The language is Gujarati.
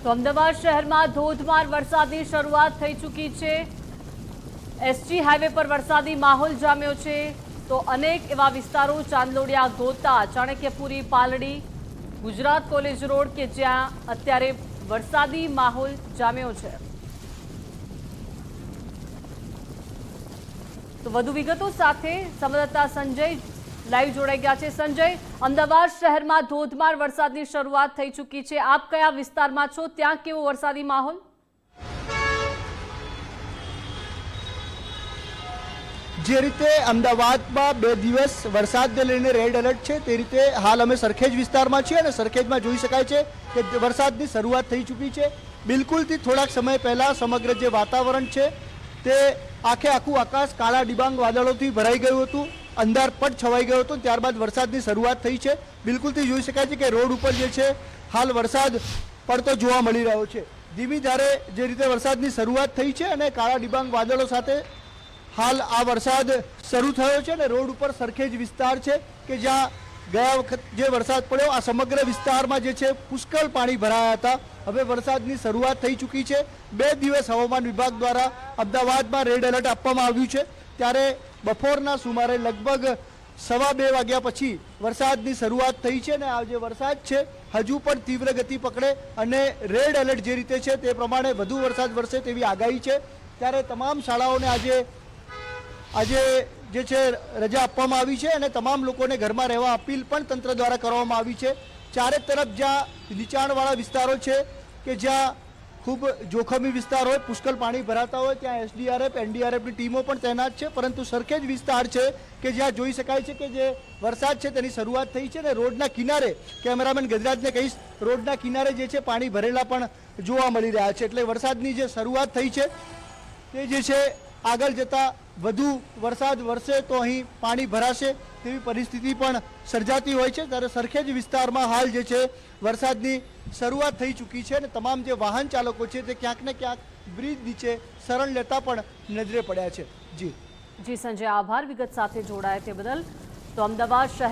તો અમદાવાદ શહેરમાં ધોધમાર વરસાદની શરૂઆત થઈ ચૂકી છે। એસજી હાઈવે પર વરસાદી માહોલ જામ્યો છે તો અનેક એવા વિસ્તારો ચાંદલોડિયા, ગોતા, ચાણક્યપુરી, પાલડી, ગુજરાત કોલેજ રોડ કે જ્યાં અત્યારે વરસાદી માહોલ જામ્યો છે। તો વધુ વિગતો સાથે સંવાદદાતા સંજય લાઈવ જોડાઈ ગયા છે। સંજય, અમદાવાદ શહેરમાં ધોધમાર વરસાદની શરૂઆત થઈ ચૂકી છે। આપ કયા વિસ્તારમાં છો, ત્યાં કેવો વરસાદી માહોલ? જે રીતે અમદાવાદમાં 2 દિવસ વરસાદને લઈને રેડ એલર્ટ છે તે રીતે હાલ અમે સરખેજ વિસ્તારમાં છીએ અને સરખેજમાં જોઈ શકાય છે કે વરસાદની શરૂઆત થઈ ચૂકી છે। બિલકુલથી થોડાક સમય પહેલાં સમગ્ર જે વાતાવરણ છે તે આખું આકાશ કાળા ડિબાંગ વાદળોથી ભરાઈ ગયું હતું, અંધારપટ છવાઈ ગયો હતો। ત્યારબાદ વરસાદની શરૂઆત થઈ છે। બિલકુલથી જોઈ શકાય છે કે રોડ ઉપર જે છે હાલ વરસાદ પડતો જોવા મળી રહ્યો છે। ધીમી ધારે જે રીતે વરસાદની શરૂઆત થઈ છે અને કાળા ડિબાંગ વાદળો સાથે હાલ આ વરસાદ શરૂ થયો છે અને રોડ ઉપર સરખેજ વિસ્તાર છે કે જ્યાં ગયા વખત જે વરસાદ પડ્યો આ સમગ્ર વિસ્તારમાં જે છે પુષ્કળ પાણી ભરાયા હતા। હવે વરસાદની શરૂઆત થઈ ચૂકી છે। 2 દિવસ હવામાન વિભાગ દ્વારા અમદાવાદમાં રેડ એલર્ટ આપવામાં આવ્યું છે, ત્યારે બપોરના સુમારે લગભગ 2:15 વાગ્યા પછી વરસાદની શરૂઆત થઈ છે અને આ જે વરસાદ છે હજુ પણ તીવ્ર ગતિ પકડે અને રેડ એલર્ટ જે રીતે છે તે પ્રમાણે વધુ વરસાદ વરસે તેવી આગાહી છે। ત્યારે તમામ શાળાઓને આજે જે છે રજા આપવામાં આવી છે અને તમામ લોકોને ઘરમાં રહેવા અપીલ પણ તંત્ર દ્વારા કરવામાં આવી છે। ચારે તરફ જ્યાં નીચાણવાળા વિસ્તારો છે કે જ્યાં ખૂબ જોખમી વિસ્તાર હોય, પુષ્કળ પાણી ભરાતા હોય, ત્યાં એસડીઆરએફ, એનડીઆરએફની ટીમો પણ તૈનાત છે। પરંતુ સરખેજ વિસ્તાર છે કે જ્યાં જોઈ શકાય છે કે જે વરસાદ છે તેની શરૂઆત થઈ છે અને રોડના કિનારે, કેમેરામેન ગજરાજને કહીશ, રોડના કિનારે જે છે પાણી ભરેલા પણ જોવા મળી રહ્યા છે। એટલે વરસાદની જે શરૂઆત થઈ છે તે જે છે આગળ જતાં વધુ વરસાદ વરસે તો અહીં પાણી ભરાશે તેવી પરિસ્થિતિ પણ સર્જાતી હોય છે। ત્યારે સરખેજ વિસ્તારમાં હાલ જે છે વરસાદની શરૂઆત થઈ ચૂકી છે અને તમામ જે વાહન ચાલકો છે તે ક્યાંક ને ક્યાંક બ્રિજ નીચે શરણ લેતા પણ નજરે પડ્યા છે। જી સંજય, આભાર વિગત સાથે જોડાયા તે બદલ। તો અમદાવાદ શહેર